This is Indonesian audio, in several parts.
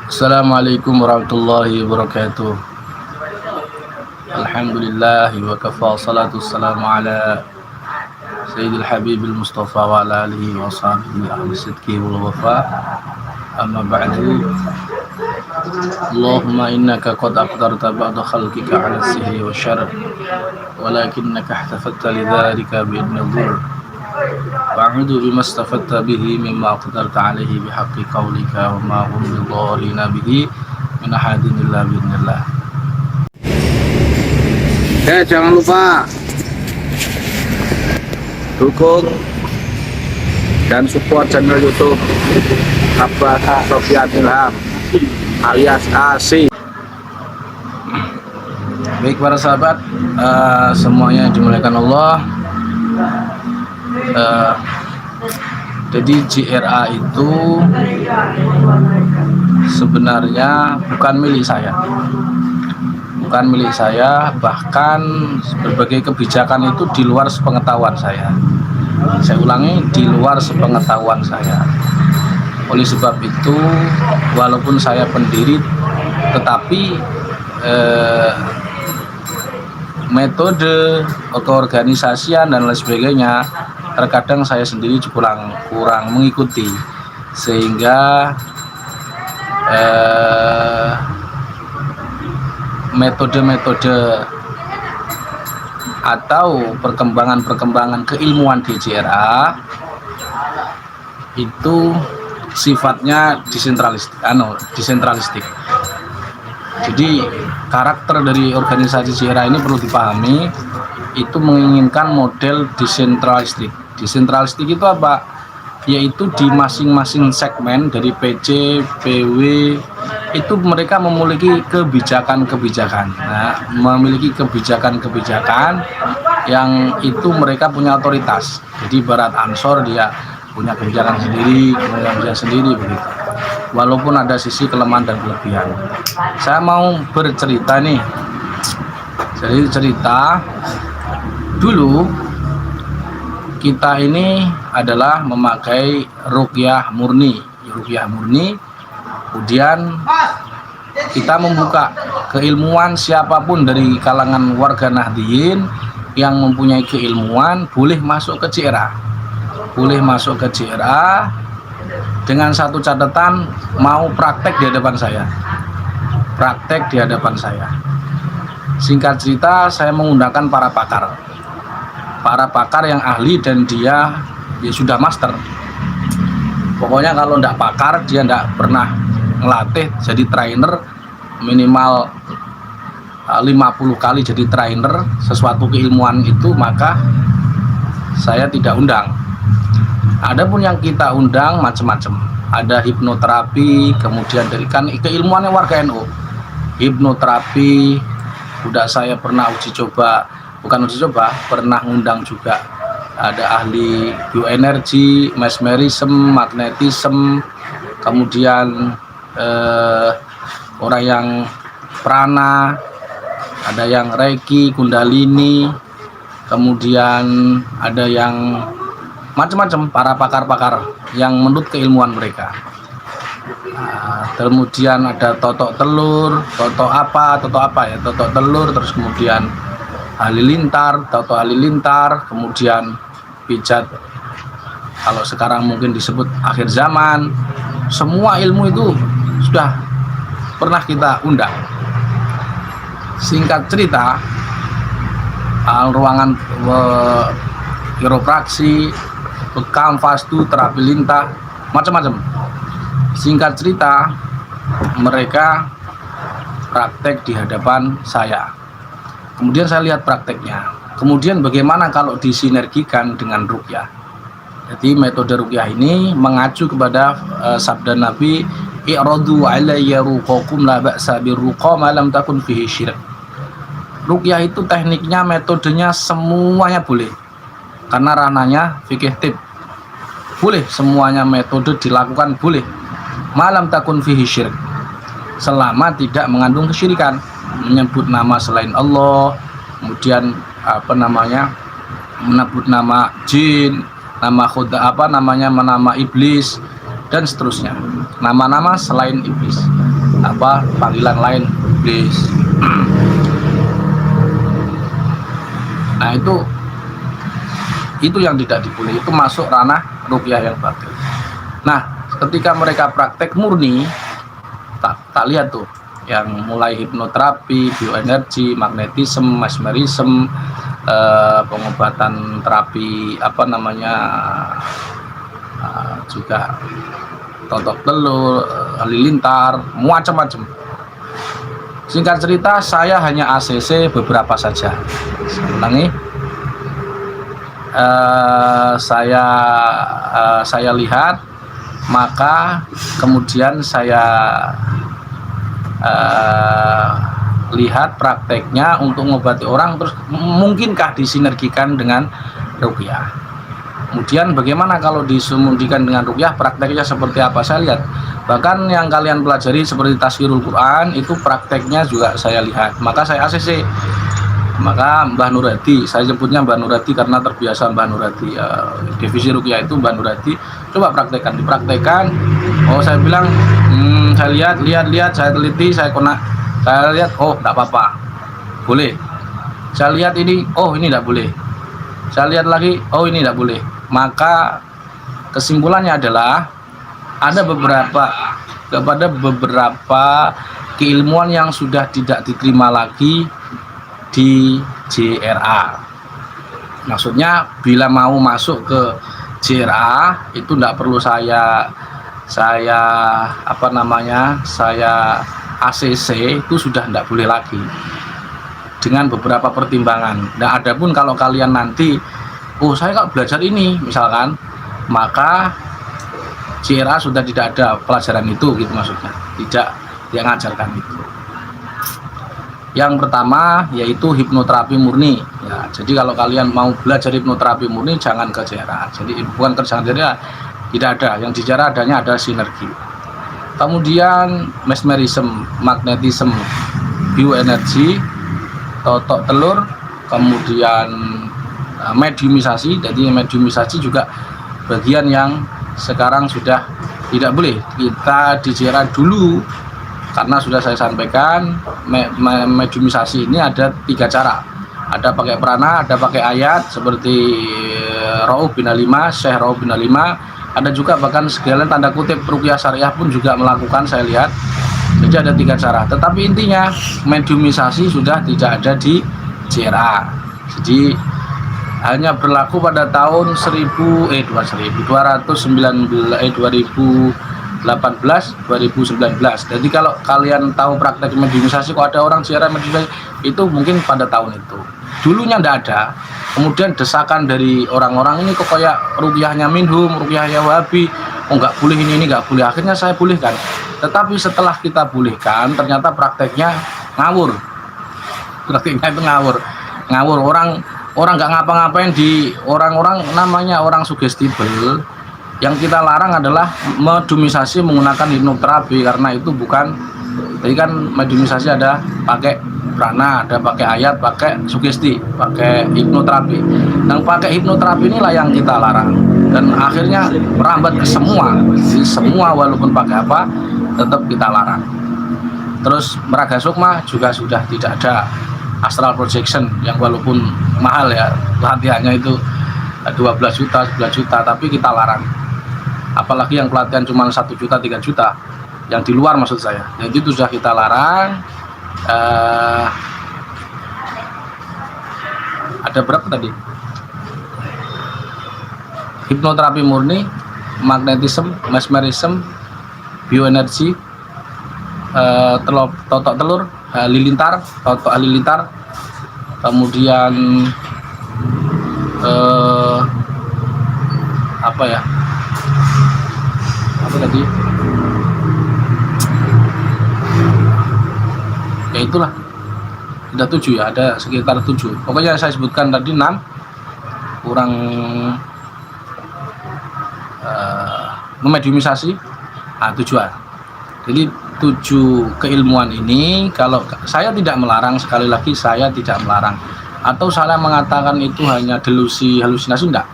Assalamualaikum warahmatullahi wabarakatuh. Alhamdulillah wa kafa salatu wassalamu ala sayyidil habibil mustafa wa ala alihi wa sahbihi ahli sidqi wal wafa. Amma ba'du. Allahumma innaka qad aqdarta ba'da khalqika ala sihri wa syarr, walakinnaka ihtafatta lidhalika bi'idni dhur. Wa'udu bima stafatta bihi mimma aqdarta alaihi bihaqqi qawlika wa ma hum bidharina bihi min ahadin illa bi'idnillah. Jangan lupa dukung dan support channel YouTube Abbas Sofyan Ilham alias AC. Baik para sahabat, semuanya dimuliakan Allah. Jadi JRA itu sebenarnya bukan milik saya, bahkan berbagai kebijakan itu di luar sepengetahuan saya. Saya ulangi, di luar sepengetahuan saya. Oleh sebab itu, walaupun saya pendiri, tetapi metode keorganisasian dan lain sebagainya terkadang saya sendiri kurang mengikuti, sehingga metode-metode atau perkembangan keilmuan di JRA itu sifatnya desentralistik. Jadi karakter dari organisasi JRA ini perlu dipahami, itu menginginkan model desentralistik. Desentralistik itu apa? Yaitu di masing-masing segmen dari PC, PW itu mereka memiliki kebijakan-kebijakan. Nah, memiliki kebijakan-kebijakan yang itu mereka punya otoritas. Jadi Barat Ansor dia punya kebijakan sendiri, begitu. Walaupun ada sisi kelemahan dan kelebihan. Saya mau bercerita nih. Jadi cerita dulu kita ini adalah memakai ruqyah murni. Kemudian kita membuka keilmuan, siapapun dari kalangan warga Nahdliyin yang mempunyai keilmuan boleh masuk ke JRA. Dengan satu catatan, mau praktek di hadapan saya. Singkat cerita, saya mengundangkan para pakar yang ahli dan dia sudah master. Pokoknya kalau tidak pakar, dia tidak pernah ngelatih jadi trainer minimal 50 kali jadi trainer sesuatu keilmuan itu, maka saya tidak undang. Adapun yang kita undang macam-macam, ada hipnoterapi, kemudian dari kan keilmuannya warga NU, hipnoterapi. Udah saya pernah pernah undang juga, ada ahli bioenergi, mesmerism, magnetism, kemudian orang yang prana, ada yang reiki, kundalini, kemudian ada yang macam-macam, para pakar-pakar yang menurut keilmuan mereka. Kemudian ada totok telur, totok telur, terus kemudian halilintar, kemudian pijat, kalau sekarang mungkin disebut akhir zaman. Semua ilmu itu sudah pernah kita undang. Singkat cerita, ruangan kiropraksi, bekam, fastu, terapi lintah, macam-macam. Singkat cerita, mereka praktek di hadapan saya. Kemudian saya lihat prakteknya. Kemudian bagaimana kalau disinergikan dengan ruqyah. Jadi metode ruqyah ini mengacu kepada sabda Nabi, i'radu alayya ruqakum la ba'sa birruqa ma lam takun fihi syirk. Ruqyah itu tekniknya, metodenya semuanya boleh. Karena ranahnya fikih tib. Boleh semuanya metode dilakukan, boleh. Malam takun fihi syirk, selama tidak mengandung kesyirikan, menyebut nama selain Allah, kemudian menyebut nama jin, nama iblis dan seterusnya, nama-nama selain iblis. panggilan lain iblis. Nah itu yang tidak diboleh, itu masuk ranah ruqyah yang batil. Nah ketika mereka praktek murni, tak lihat tuh yang mulai hipnoterapi, bioenergi, magnetisme, mesmerisme, pengobatan terapi juga totok telur, halilintar, macam-macam. Singkat cerita, saya hanya ACC beberapa saja. Saya ulangi, saya lihat, maka kemudian saya lihat prakteknya untuk mengobati orang, terus mungkinkah disinergikan dengan ruqyah. Kemudian bagaimana kalau disinergikan dengan ruqyah, prakteknya seperti apa, saya lihat. Bahkan yang kalian pelajari seperti Tazkirul Quran, itu prakteknya juga saya lihat, maka saya ACC. Maka Mbah Nur Hadi, saya sebutnya Mbah Nur Hadi karena terbiasa Mbah Nur Hadi, divisi ruqyah itu Mbah Nur Hadi, coba dipraktekkan. Oh, saya bilang, saya lihat, saya teliti, saya lihat, oh tidak apa-apa, boleh. Saya lihat ini, oh ini tidak boleh. Saya lihat lagi, oh ini tidak boleh. Maka kesimpulannya adalah ada beberapa keilmuan yang sudah tidak diterima lagi di JRA. Maksudnya bila mau masuk ke JRA itu tidak perlu saya ACC, itu sudah tidak boleh lagi dengan beberapa pertimbangan. Nah, adapun kalau kalian nanti, oh saya kalau belajar ini misalkan, maka JRA sudah tidak ada pelajaran itu, gitu maksudnya, tidak dia ngajarkan itu. Yang pertama yaitu hipnoterapi murni. Ya, jadi kalau kalian mau belajar hipnoterapi murni, jangan ke JRA. Jadi bukan kerjaan JRA, tidak ada. Yang di JRA adanya ada sinergi. Kemudian mesmerisme, magnetisme, bioenergi, totok telur, kemudian mediumisasi. Jadi mediumisasi juga bagian yang sekarang sudah tidak boleh kita di JRA dulu, karena sudah saya sampaikan mediumisasi ini ada 3 cara. Ada pakai prana, ada pakai ayat seperti Rauf bin Halimah, Syekh Rauf bin Halimah, ada juga bahkan sekalian tanda kutip ruqyah syariah pun juga melakukan, saya lihat. Jadi ada 3 cara, tetapi intinya mediumisasi sudah tidak ada di JRA. Jadi hanya berlaku pada tahun 2019. Jadi kalau kalian tahu praktek mediumisasi, kok ada orang JRA mediumisasi, itu mungkin pada tahun itu. Dulunya tidak ada. Kemudian desakan dari orang-orang ini kok kayak ruqyahnya Minhum, ruqyahnya Wahabi, oh nggak boleh ini nggak boleh. Akhirnya saya bolehkan. Tetapi setelah kita bolehkan, ternyata prakteknya ngawur. Prakteknya itu ngawur. Orang nggak ngapa-ngapain, di orang namanya orang sugestible. Yang kita larang adalah mediumisasi menggunakan hipnoterapi, karena itu bukan. Jadi kan mediumisasi ada pakai prana, ada pakai ayat, pakai sugesti, pakai hipnoterapi. Yang pakai hipnoterapi inilah yang kita larang, dan akhirnya merambat ke semua. Jadi semua walaupun pakai apa, tetap kita larang. Terus meraga sukma juga sudah tidak ada. Astral projection yang walaupun mahal ya, latihannya itu 12 juta, 11 juta, tapi kita larang. Apalagi yang pelatihan cuma 1 juta, 3 juta, yang di luar maksud saya. Jadi itu sudah kita larang. Ada berapa tadi? Hipnoterapi murni, magnetisme, mesmerisme, bioenergi, totok telur, halilintar, totok halilintar, kemudian apa tadi, ya itulah, ada 7 ya, ada sekitar 7. Pokoknya saya sebutkan tadi 6 kurang memediumisasi 7-an. Jadi 7 keilmuan ini, kalau saya tidak melarang, sekali lagi saya tidak melarang, atau saya mengatakan itu hanya delusi, halusinasi, enggak.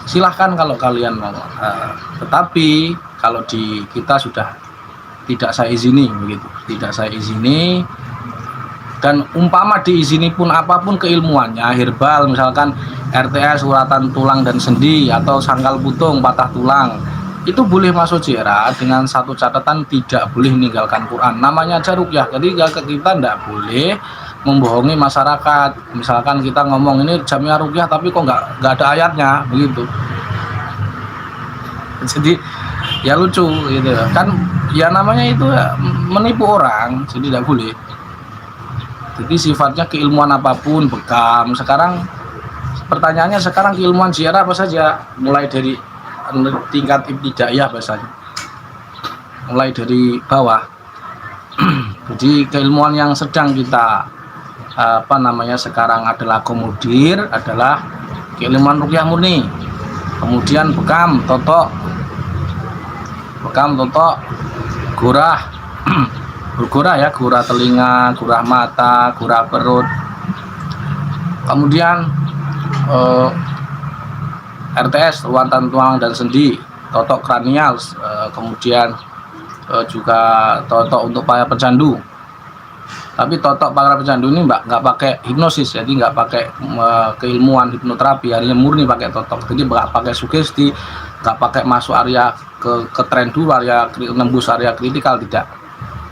Silahkan kalau kalian mau, tetapi kalau di kita sudah tidak saya izini begitu, tidak saya izini. Dan umpama diizini pun apapun keilmuannya, herbal misalkan RTS uratan tulang dan sendi atau sangkal putung patah tulang, itu boleh masuk JRA dengan satu catatan, tidak boleh meninggalkan Quran. Namanya aja ruqyah, jadi kita tidak boleh membohongi masyarakat. Misalkan kita ngomong ini jamiah ruqyah tapi kok nggak ada ayatnya begitu, jadi ya lucu gitu kan, ya namanya itu menipu orang, jadi tidak boleh. Jadi sifatnya keilmuan apapun, bekam. Sekarang pertanyaannya, sekarang keilmuan JRA apa saja, mulai dari tingkat ibtidaiyah bahasanya, mulai dari bawah. Jadi keilmuan yang sedang kita sekarang adalah akomodir, adalah keilmuan ruqyah murni. Kemudian bekam, totok, gurah, bergurah ya, gurah telinga, gurah mata, gurah perut. Kemudian RTS ruatan tulang dan sendi, totok kranial, kemudian juga totok untuk para pecandu. Tapi totok para pecandu ini nggak pakai hipnosis, jadi nggak pakai keilmuan hipnoterapi, hanya murni pakai totok. Jadi nggak pakai sugesti, nggak pakai masuk area ke tren dulu, area nembus area kritikal, tidak,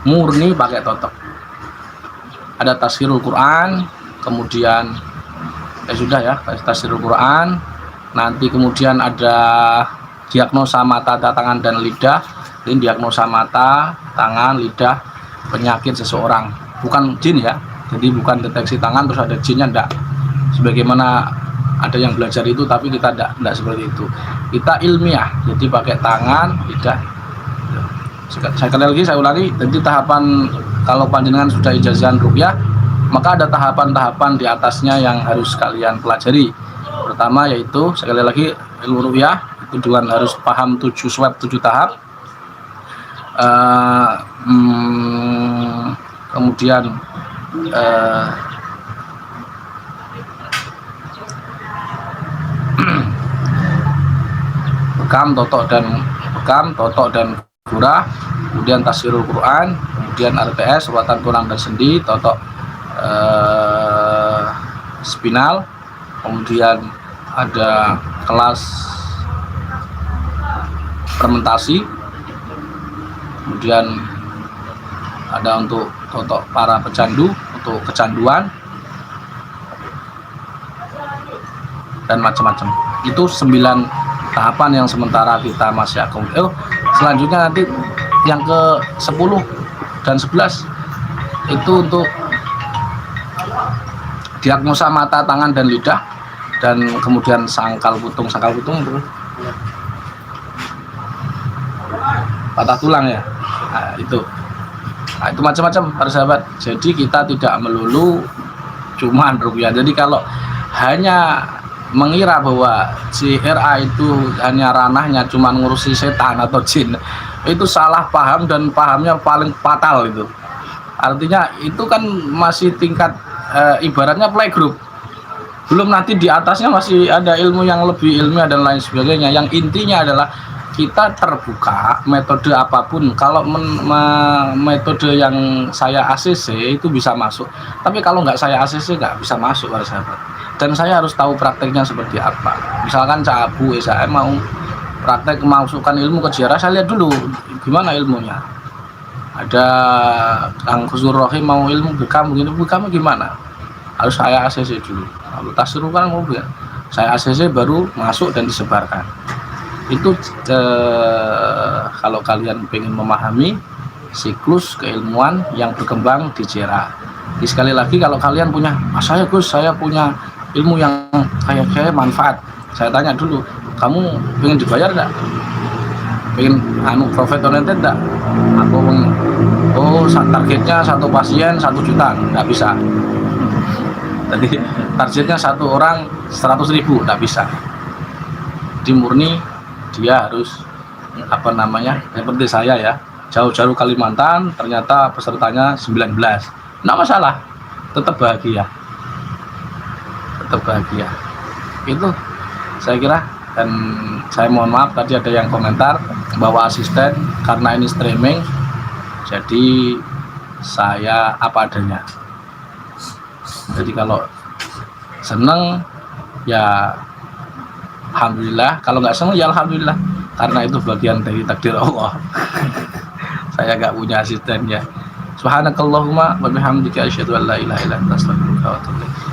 murni pakai totok. Ada tafsirul Quran, kemudian sudah ya, tafsirul Quran. Nanti kemudian ada diagnosa mata, tangan dan lidah. Ini diagnosa mata, tangan, lidah, penyakit seseorang, bukan jin ya. Jadi bukan deteksi tangan terus ada jinnya, enggak. Sebagaimana ada yang belajar itu, tapi kita enggak seperti itu. Kita ilmiah, jadi pakai tangan, lidah. Sekali lagi saya ulangi, jadi tahapan kalau panjenengan sudah ijazahan ruqyah, maka ada tahapan-tahapan di atasnya yang harus kalian pelajari. Pertama yaitu, sekali lagi, ilmu ruqyah itu dengan harus paham 7 swab 7 tahap. Kemudian bekam, totok dan gurah, kemudian tafsirul Quran, kemudian RTS ruatan tulang dan sendi, totok spinal, kemudian ada kelas fermentasi, kemudian ada untuk totok para pecandu, untuk kecanduan, dan macam-macam. Itu 9 tahapan yang sementara kita masih akomodir. Selanjutnya nanti yang ke 10 dan 11 itu untuk diagnosa mata, tangan dan lidah, dan kemudian sangkal putung itu patah tulang ya. Nah, itu macam-macam para sahabat. Jadi kita tidak melulu cuman ruqyah. Jadi kalau hanya mengira bahwa JRA itu hanya ranahnya cuma ngurusi setan atau jin, itu salah paham, dan pahamnya paling fatal itu. Artinya itu kan masih tingkat ibaratnya playgroup, belum nanti di atasnya masih ada ilmu yang lebih ilmiah dan lain sebagainya. Yang intinya adalah kita terbuka metode apapun. Kalau metode yang saya ACC itu bisa masuk, tapi kalau nggak saya ACC nggak bisa masuk para sahabat. Dan saya harus tahu prakteknya seperti apa. Misalkan Cak Abu, saya mau praktek memasukkan ilmu ke JRA, saya lihat dulu gimana ilmunya. Ada Kang Khusur Rohim mau ilmu bekam begini, bekamnya gimana, harus saya ACC dulu. Lalu tasruh kan mobil, saya ACC baru masuk dan disebarkan. Itu kalau kalian ingin memahami siklus keilmuan yang berkembang di JRA. Jadi sekali lagi, kalau kalian punya, saya Gus, saya punya ilmu yang kayak manfaat, saya tanya dulu, kamu pengen dibayar enggak? Pengen profit oriented enggak? Targetnya satu pasien 1 juta, enggak bisa. Jadi targetnya satu orang 100.000, enggak bisa. Di murni dia harus seperti saya ya, jauh-jauh Kalimantan, ternyata pesertanya 19, enggak masalah, tetap bahagia. Itu saya kira. Dan saya mohon maaf tadi ada yang komentar bahwa asisten, karena ini streaming Jadi saya apa adanya. Jadi kalau seneng ya alhamdulillah, kalau nggak seneng ya alhamdulillah, karena itu bagian dari takdir Allah. Saya nggak punya asisten ya. Subhanakallahumma wa bihamdika asyhadu an la ilaha illa anta astaghfiruka wa atubu ilaik.